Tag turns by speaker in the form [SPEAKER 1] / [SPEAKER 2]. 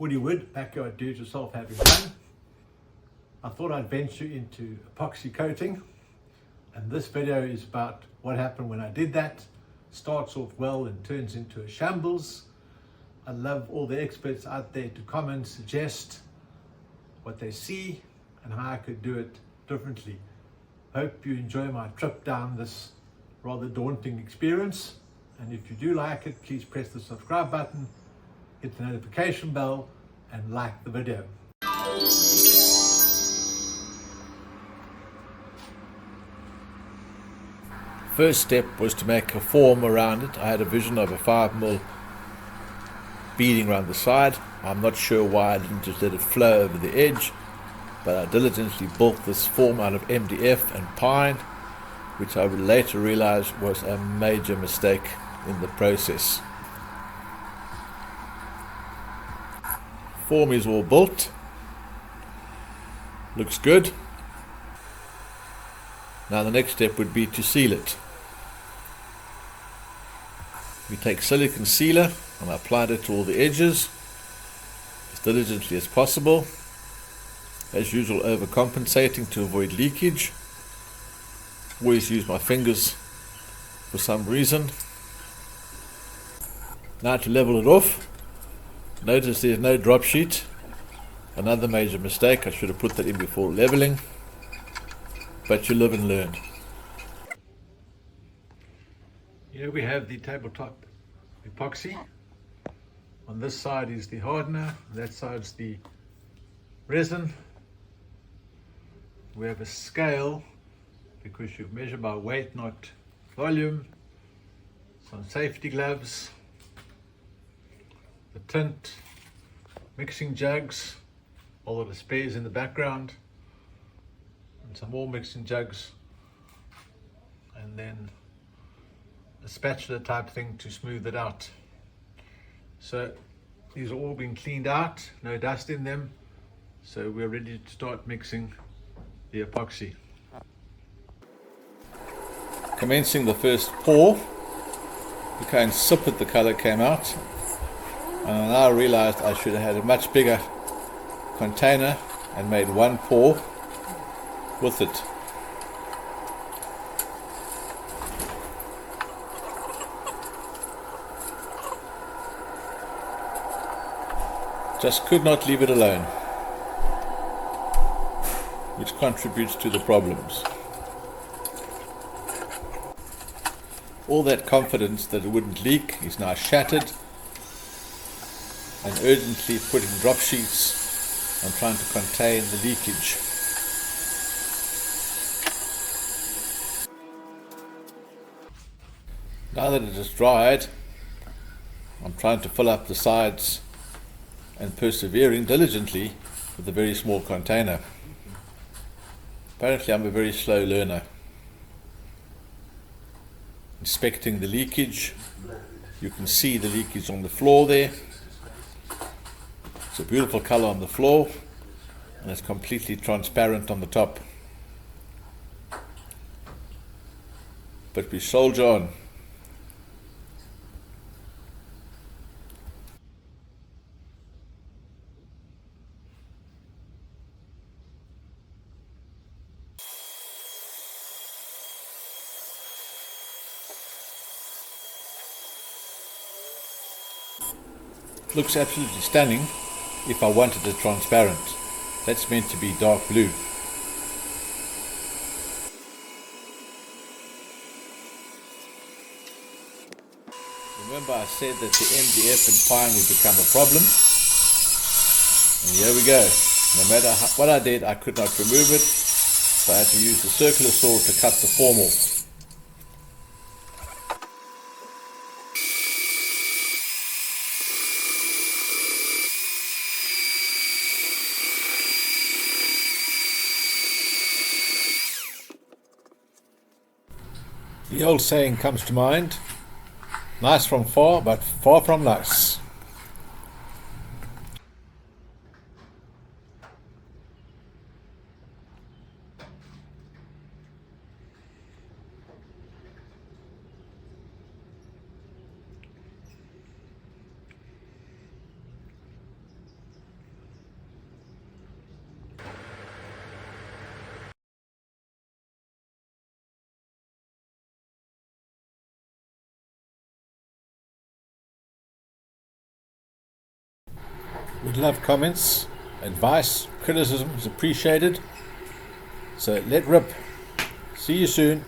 [SPEAKER 1] woody wood, backyard do-it-yourself having fun. I thought I'd venture into epoxy coating, and this video is about what happened when I did that. Starts off well and turns into a shambles. I love all the experts out there to comment, suggest what they see and how I could do it differently. Hope you enjoy my trip down this rather daunting experience, and if you do like it, please press the subscribe button, hit the notification bell and like the video. First step was to make a form around it. I had a vision of a 5mm beading around the side. I'm not sure why I didn't just let it flow over the edge, but I diligently built this form out of MDF and pine, which I would later realize was a major mistake in the process. Form is all built. Looks good. Now the next step would be to seal it. We take silicone sealer and I applied it to all the edges as diligently as possible. As usual, overcompensating to avoid leakage. Always use my fingers for some reason. Now to level it off. Notice there's no drop sheet. Another major mistake. I should have put that in before leveling. But you live and learn. Here we have the tabletop epoxy. On this side is the hardener, that side's the resin. We have a scale because you measure by weight, not volume. Some safety gloves, the tint, mixing jugs, all of the spares in the background, and some more mixing jugs, and then a spatula type thing to smooth it out. So these are all been cleaned out, no dust in them, so we're ready to start mixing the epoxy. Commencing the first pour, you can sip at the color came out, and I now realized I should have had a much bigger container and made one pour with it. Just could not leave it alone, which contributes to the problems. All that confidence that it wouldn't leak is now shattered, and urgently putting drop sheets on trying to contain the leakage. Now that it has dried, I'm trying to fill up the sides and persevering diligently with a very small container. Apparently I'm a very slow learner. Inspecting the leakage, you can see the leakage on the floor there. It's a beautiful color on the floor and it's completely transparent on the top. But we soldier on. Looks absolutely stunning if I wanted it transparent. That's meant to be dark blue. Remember I said that the MDF and pine would become a problem? And here we go. No matter what I did, I could not remove it, so I had to use the circular saw to cut the form off. The old saying comes to mind, nice from far, but far from nice. Would love comments, advice, criticism is appreciated. So let rip. See you soon.